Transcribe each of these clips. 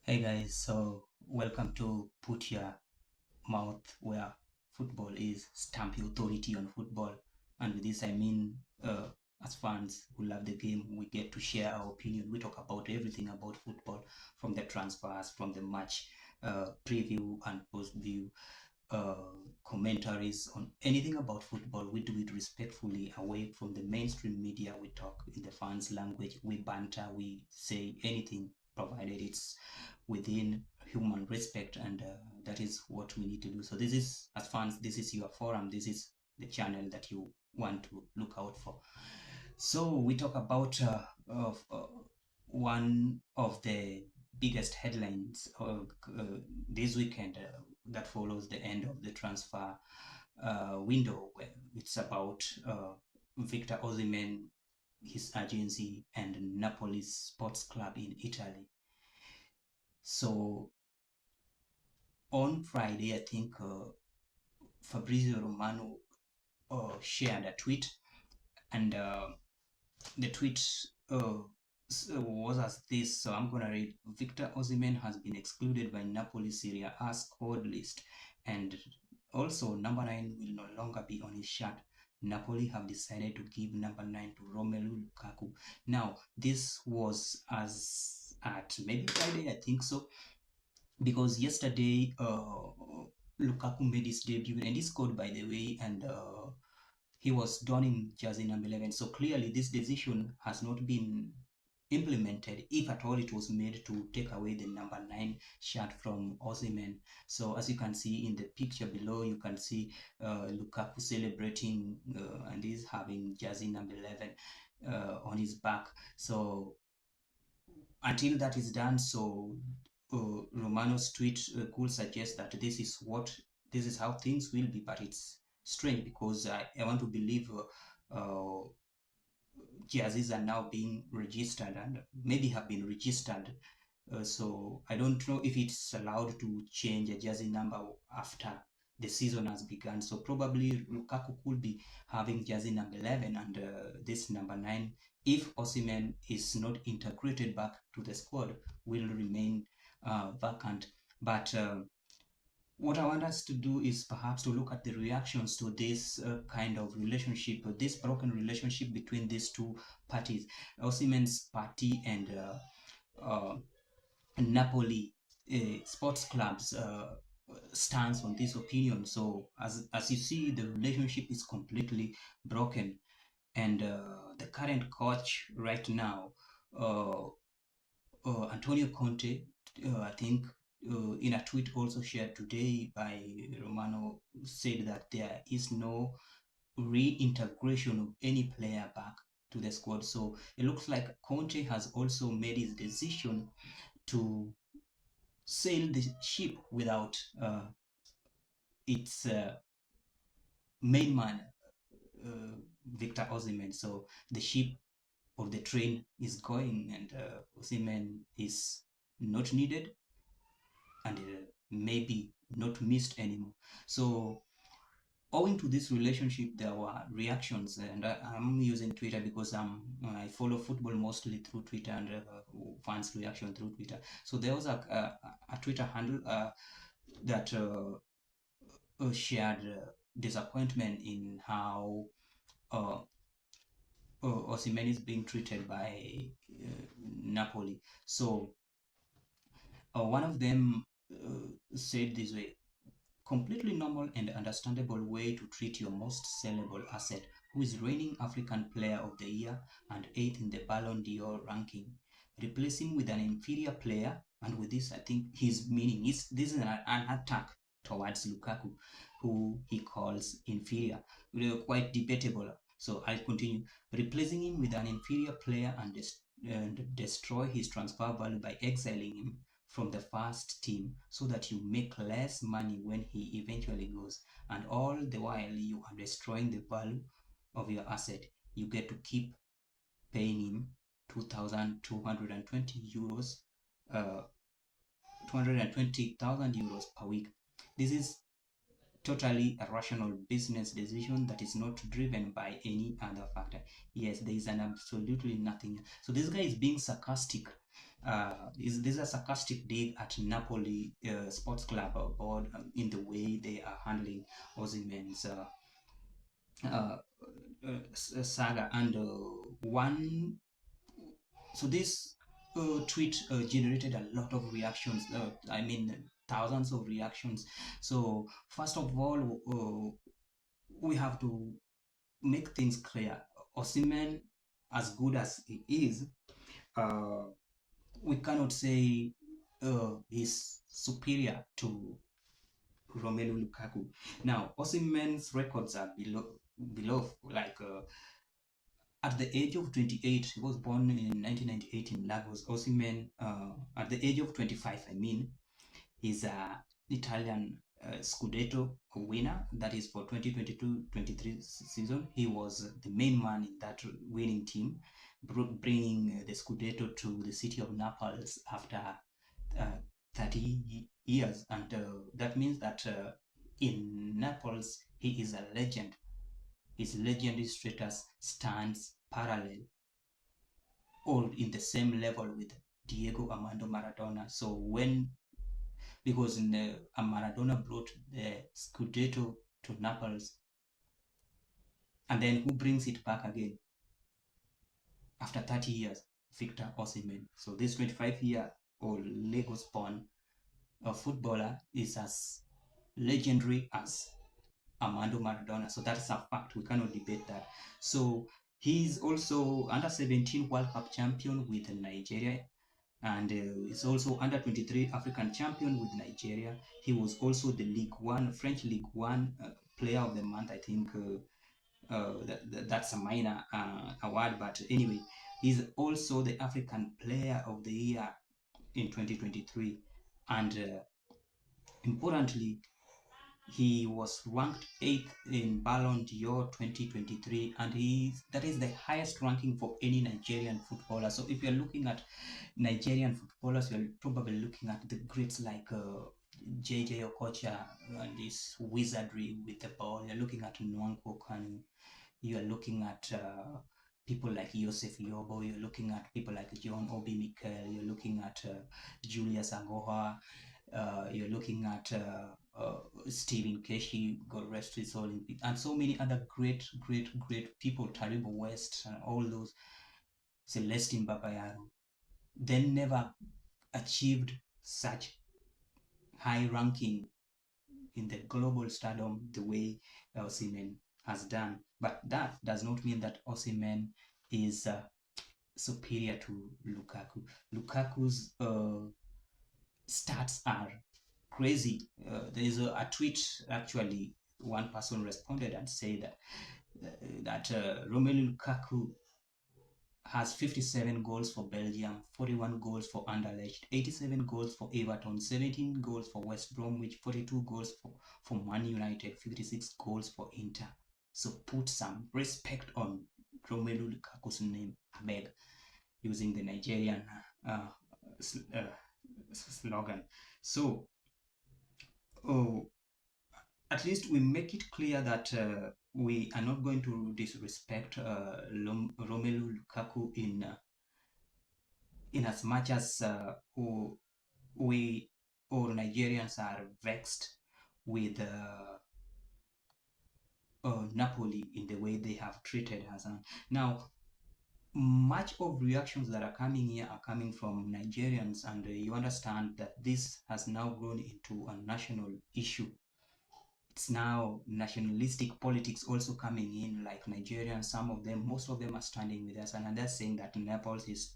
Hey guys, so welcome to Put Your Mouth Where Football Is, stamp your authority on football. And with this, I mean, as fans who love the game, we get to share our opinion. We talk about everything about football, from the transfers, from the match preview and post view, uh, commentaries on anything about football. We do it respectfully, away from the mainstream media. We talk in the fans' language, we banter, we say anything, provided it's within human respect, and that is what we need to do. So this is, as fans, this is your forum, this is the channel that you want to look out for. So we talk about one of the biggest headlines this weekend that follows the end of the transfer window. It's about Victor Osimhen, his agency, and Napoli's sports club in Italy. So on Friday, I think Fabrizio Romano shared a tweet, and the tweet was as this. So I'm gonna read: Victor Osimhen has been excluded by Napoli Serie A squad list, and also number 9 will no longer be on his shirt. Napoli have decided to give number 9 to Romelu Lukaku. Now, this was as at maybe Friday, I think so, because yesterday Lukaku made his debut and he scored, by the way, and he was donning jersey number 11. So clearly this decision has not been implemented, if at all it was made, to take away the number 9 shirt from Osimhen. So as you can see in the picture below, you can see Lukaku celebrating and he's having jersey number 11 on his back. So until that is done, so Romano's tweet could suggest that this is how things will be, but it's strange because I want to believe jerseys are now being registered and maybe have been registered. So I don't know if it's allowed to change a jersey number after the season has begun. So probably Lukaku could be having jersey number 11 and this number 9, if Osimhen is not integrated back to the squad, will remain vacant. But what I want us to do is perhaps to look at the reactions to this kind of relationship, this broken relationship between these two parties, Osimhen's party and Napoli sports club's stance on this opinion. So as you see, the relationship is completely broken, and the current coach right now, uh, Antonio Conte, I think in a tweet also shared today by Romano, said that there is no reintegration of any player back to the squad. So it looks like Conte has also made his decision to sail the ship without its main man, Victor Osimhen. So the ship of the train is going, and Osimhen is not needed and maybe not missed anymore. So owing to this relationship, there were reactions, and I'm using Twitter because I follow football mostly through Twitter, and fans' reaction through Twitter. So there was a Twitter handle that shared disappointment in how uh, Osimhen is being treated by Napoli. So one of them said this way: completely normal and understandable way to treat your most sellable asset, who is reigning African Player of the Year and 8th in the Ballon d'Or ranking. Replace him with an inferior player, and with this, I think his meaning is this is an attack towards Lukaku, who he calls inferior. Quite debatable. So I'll continue. Replacing him with an inferior player and destroy his transfer value by exiling him from the first team so that you make less money when he eventually goes, and all the while you are destroying the value of your asset. You get to keep paying him 2,220 euros, 220,000 euros per week. This is totally a rational business decision that is not driven by any other factor. Yes, there is an absolutely nothing. So this guy is being sarcastic. Is this a sarcastic dig at Napoli Sports Club board in the way they are handling Osimhen's uh, saga? And one so this tweet generated a lot of reactions. I mean, thousands of reactions. So first of all, we have to make things clear. Osimhen, as good as he is, uh, we cannot say he's superior to Romelu Lukaku. Now, Osimhen's records are below like at the age of 28, he was born in 1998 in Lagos. Osimhen, at the age of 25, I mean, he's a Italian Scudetto winner. That is for 2022-23 season. He was the main man in that winning team, bringing the Scudetto to the city of Naples after uh, 30 years. And that means that in Naples, he is a legend. His legendary status stands parallel or in the same level with Diego Armando Maradona. So when because Maradona brought the Scudetto to Naples, and then who brings it back again after 30 years? Victor Osimhen. So this 25-year-old Lagos-born footballer is as legendary as Armando Maradona. So that's a fact. We cannot debate that. So he's also under 17 World Cup champion with Nigeria, and is also under 23 African champion with Nigeria. He was also the French League One player of the month. I think that's a minor award, but anyway, he's also the African player of the year in 2023. And importantly, he was ranked 8th in Ballon d'Or 2023, and that is the highest ranking for any Nigerian footballer. So if you're looking at Nigerian footballers, you're probably looking at the greats like JJ Okocha and this wizardry with the ball. You're looking at Nwankwo Kanu. You are looking at people like Yosef Yobo. You're looking at people like John Obi Mikel. You're looking at Julius Angoha. You're looking at Stephen Keshi, God rest his soul, and so many other great people, Taribo West, and all those, Celestine Babayaro. They never achieved such high ranking in the global stardom the way Osimhen has done. But that does not mean that Osimhen is superior to Lukaku. Lukaku's stats are crazy. There is a tweet actually. One person responded and said that Romelu Lukaku has 57 goals for Belgium, 41 goals for Anderlecht, 87 goals for Everton, 17 goals for West Bromwich, 42 goals for Man United, 56 goals for Inter. So put some respect on Romelu Lukaku's name, I beg, using the Nigerian uh, slogan. So, oh, at least we make it clear that we are not going to disrespect Romelu Lukaku in as much as we or Nigerians are vexed with Napoli in the way they have treated Hassan. Now, much of reactions that are coming here are coming from Nigerians, and you understand that this has now grown into a national issue. It's now nationalistic politics also coming in, like Nigerians, some of them, most of them are standing with us, and they're saying that Naples is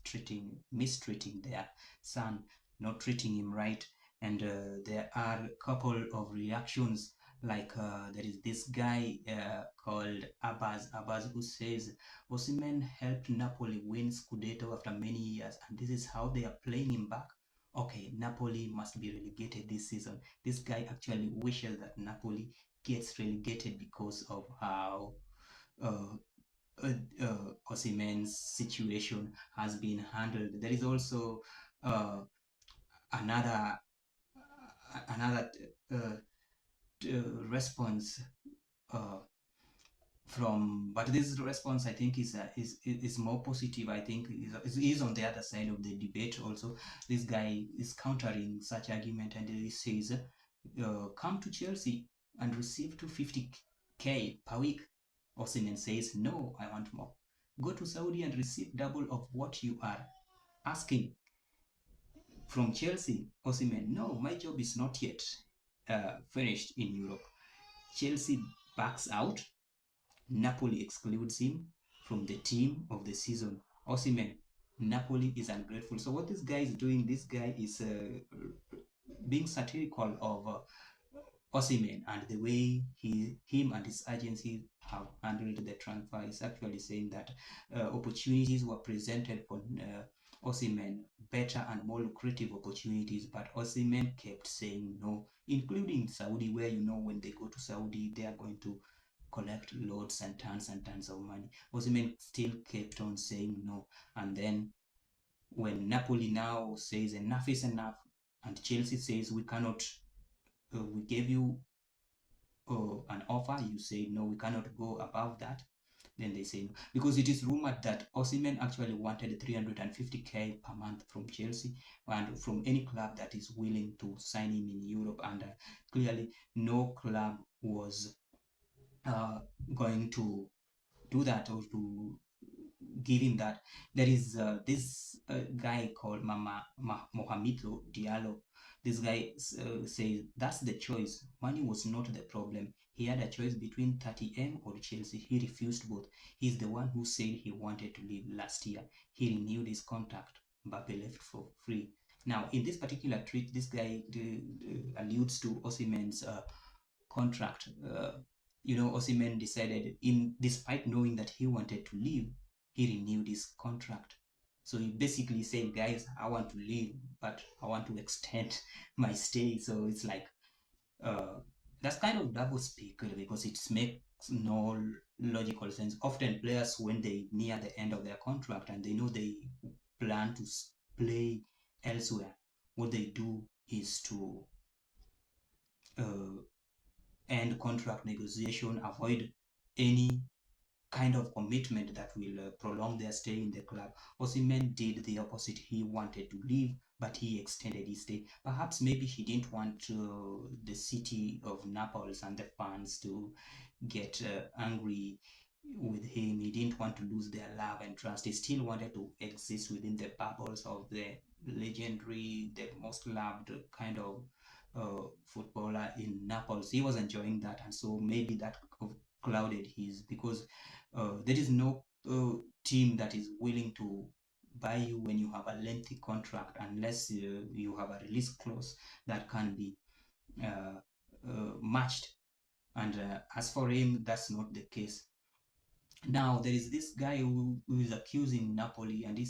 mistreating their son, not treating him right. And there are a couple of reactions, like there is this guy called Abbas, who says Osimhen helped Napoli win Scudetto after many years, and this is how they are playing him back. Okay, Napoli must be relegated this season. This guy actually wishes that Napoli gets relegated because of how uh, Osimhen's situation has been handled. There is also uh, another another response uh, from, but this response I think is more positive. I think is on the other side of the debate also. This guy is countering such argument, and he says, come to Chelsea and receive 250k per week. Osimhen says, no, I want more. Go to Saudi and receive double of what you are asking from Chelsea. Osimhen, no, my job is not yet finished in Europe. Chelsea backs out. Napoli excludes him from the team of the season. Osimhen, Napoli is ungrateful. So what this guy is doing, this guy is being satirical of Osimhen and the way him and his agency have handled the transfer. Is actually saying that opportunities were presented for Osimhen, better and more lucrative opportunities, but Osimhen kept saying no, including Saudi, where when they go to Saudi, they are going to collect loads and tons of money. Osimhen still kept on saying no, and then when Napoli now says enough is enough, and Chelsea says we cannot, we gave you an offer, you say no, we cannot go above that. Then they say no, because it is rumored that Osimhen actually wanted 350k per month from Chelsea and from any club that is willing to sign him in Europe, and clearly no club was going to do that or to give him that. There is this guy called Mohamito Diallo. This guy says that's the choice. Money was not the problem. He had a choice between 30M or Chelsea. He refused both. He's the one who said he wanted to leave last year. He renewed his contract. Mbappe left for free. Now, in this particular tweet, this guy alludes to Osimhen's contract. Osimhen decided, despite knowing that he wanted to leave, he renewed his contract. So he basically said, guys, I want to leave, but I want to extend my stay. So it's like that's kind of double speak, because it makes no logical sense. Often players, when they near the end of their contract and they know they plan to play elsewhere, what they do is to end contract negotiation, avoid any kind of commitment that will prolong their stay in the club. Osimhen did the opposite. He wanted to leave, but he extended his stay. Perhaps maybe he didn't want the city of Naples and the fans to get angry with him. He didn't want to lose their love and trust. He still wanted to exist within the bubbles of the legendary, the most loved kind of footballer in Naples. He was enjoying that, and so maybe that clouded his, because there is no team that is willing to buy you when you have a lengthy contract, unless you have a release clause that can be matched. And as for him, that's not the case. Now, there is this guy who is accusing Napoli, and he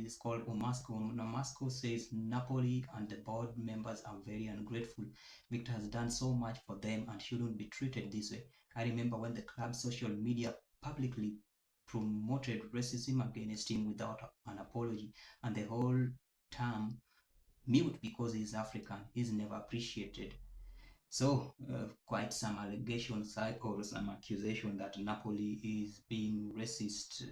is called Omasco. Omasco says Napoli and the board members are very ungrateful. Victor has done so much for them and shouldn't be treated this way. I remember when the club's social media publicly promoted racism against him without an apology, and the whole term mute because he's African. He's never appreciated. So, quite some allegations or some accusation that Napoli is being racist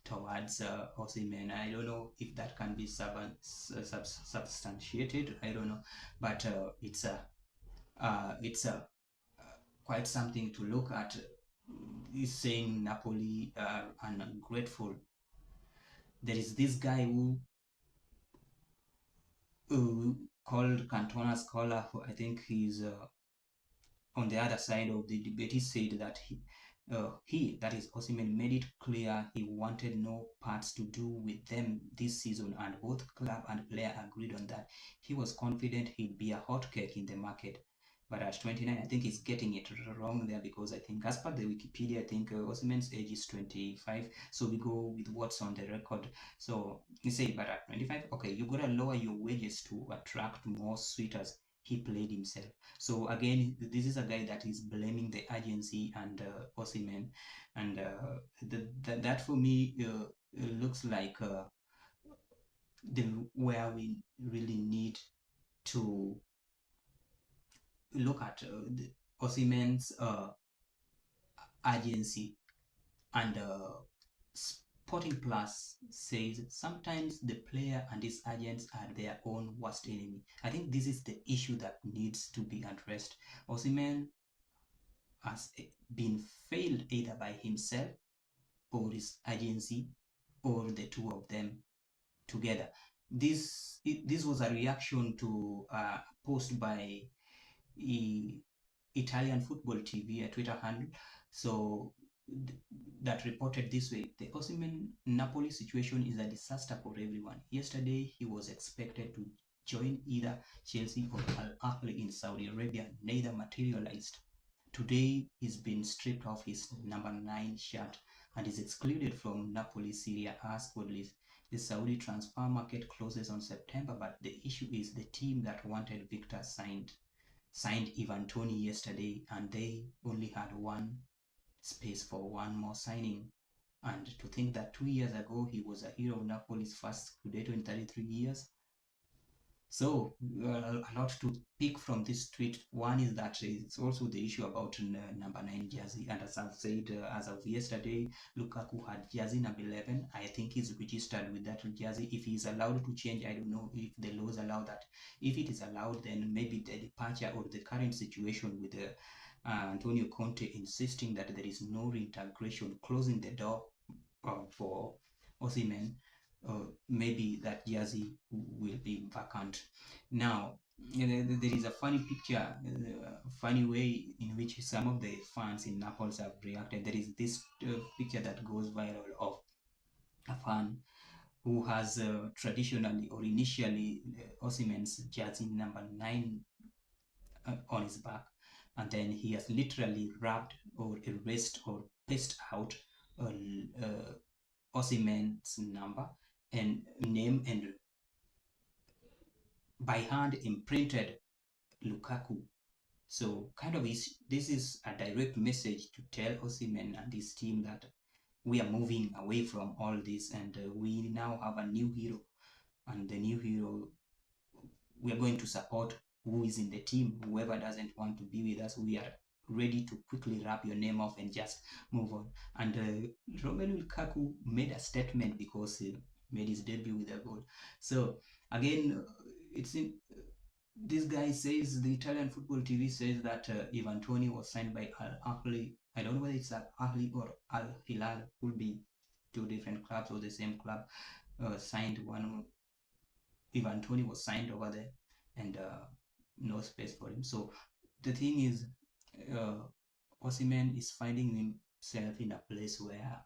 towards Osimhen. I don't know if that can be substantiated. I don't know, but it's quite something to look at. He's saying Napoli are ungrateful. There is this guy who called Cantona Scholar, who I think he's on the other side of the debate. He said that that is Osimhen, made it clear he wanted no parts to do with them this season, and both club and player agreed on that. He was confident he'd be a hot cake in the market. But at 29, I think he's getting it wrong there, because I think, as per the Wikipedia, I think Osimhen's age is 25. So we go with what's on the record. So you say, but at 25, okay, you gotta lower your wages to attract more suitors. He played himself. So again, this is a guy that is blaming the agency and Osimhen, and that for me looks like where we really need to look at Osimhen's agency, and Sporting Plus says sometimes the player and his agents are their own worst enemy. I think this is the issue that needs to be addressed. Osimhen has been failed either by himself or his agency or the two of them together. This was a reaction to a post by Italian Football TV, a Twitter handle, so that reported this way: the Osimhen Napoli situation is a disaster for everyone. Yesterday, he was expected to join either Chelsea or Al Ahly in Saudi Arabia. Neither materialized. Today, he's been stripped of his number 9 shirt and is excluded from Napoli Serie A squad list. The Saudi transfer market closes on September, but the issue is the team that wanted Victor signed Ivan Toney yesterday, and they only had one space for one more signing. And to think that 2 years ago he was a hero of Napoli's first Scudetto in 33 years. So a lot to pick from this tweet. One is that it's also the issue about number 9 jersey, and as I've said, as of yesterday, Lukaku had jersey number 11. I think he's registered with that jersey. If he's allowed to change, I don't know if the laws allow that. If it is allowed, then maybe the departure or the current situation with Antonio Conte insisting that there is no reintegration, closing the door for Osimhen, maybe that jersey will be vacant. Now, there is a funny picture, funny way in which some of the fans in Naples have reacted. There is this picture that goes viral of a fan who has traditionally or initially Osimhen's jersey number 9 on his back, and then he has literally rubbed or erased or pasted out Osimhen's number and name, and by hand imprinted Lukaku. So kind of this is a direct message to tell Osimhen and his team that we are moving away from all this, and we now have a new hero, and the new hero, we are going to support who is in the team. Whoever doesn't want to be with us, we are ready to quickly wrap your name off and just move on. And Romelu Lukaku made a statement because he made his debut with a goal. So again, it's in this guy says, the Italian Football TV says that Ivan Toney was signed by Al Ahly. I don't know whether it's Al Ahly or Al Hilal. Could be two different clubs or the same club. Signed one. Ivan Toney was signed over there, and no space for him. So the thing is, Osimhen is finding himself in a place where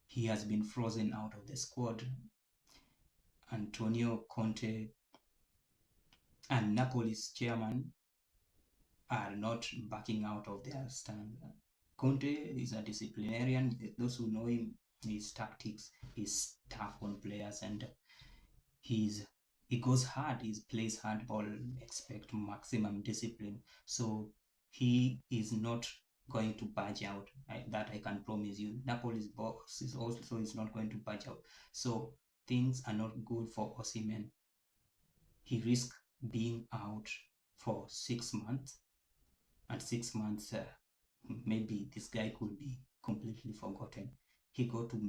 he has been frozen out of the squad. Antonio Conte and Napoli's chairman are not backing out of their stand. Conte is a disciplinarian. Those who know him, his tactics, he's tough on players, and he goes hard. He plays hardball, expect maximum discipline. So he is not going to budge out. That I can promise you. Napoli's boss is also is not going to budge out. So things are not good for Osimhen. He risks being out for 6 months, and 6 months, maybe this guy could be completely forgotten. He got to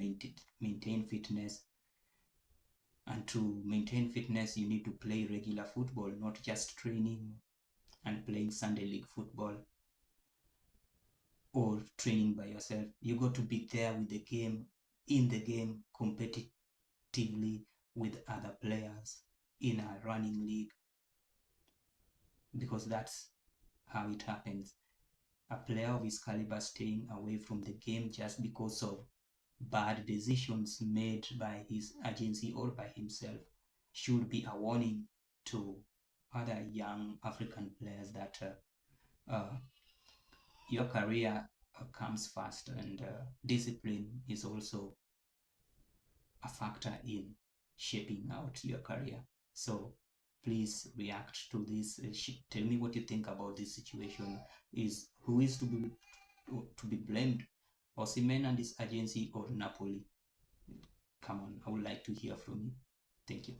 maintain fitness, and to maintain fitness, you need to play regular football, not just training and playing Sunday league football or training by yourself. You got to be there with the game, in the game, competitively with other players in a running league, because that's how it happens. A player of his caliber staying away from the game just because of bad decisions made by his agency or by himself should be a warning to other young African players that your career comes first, and discipline is also a factor in shaping out your career. So please react to this. Tell me what you think about this situation. Is who is to be blamed, Osimhen and his agency or Napoli? Come on, I would like to hear from you. Thank you.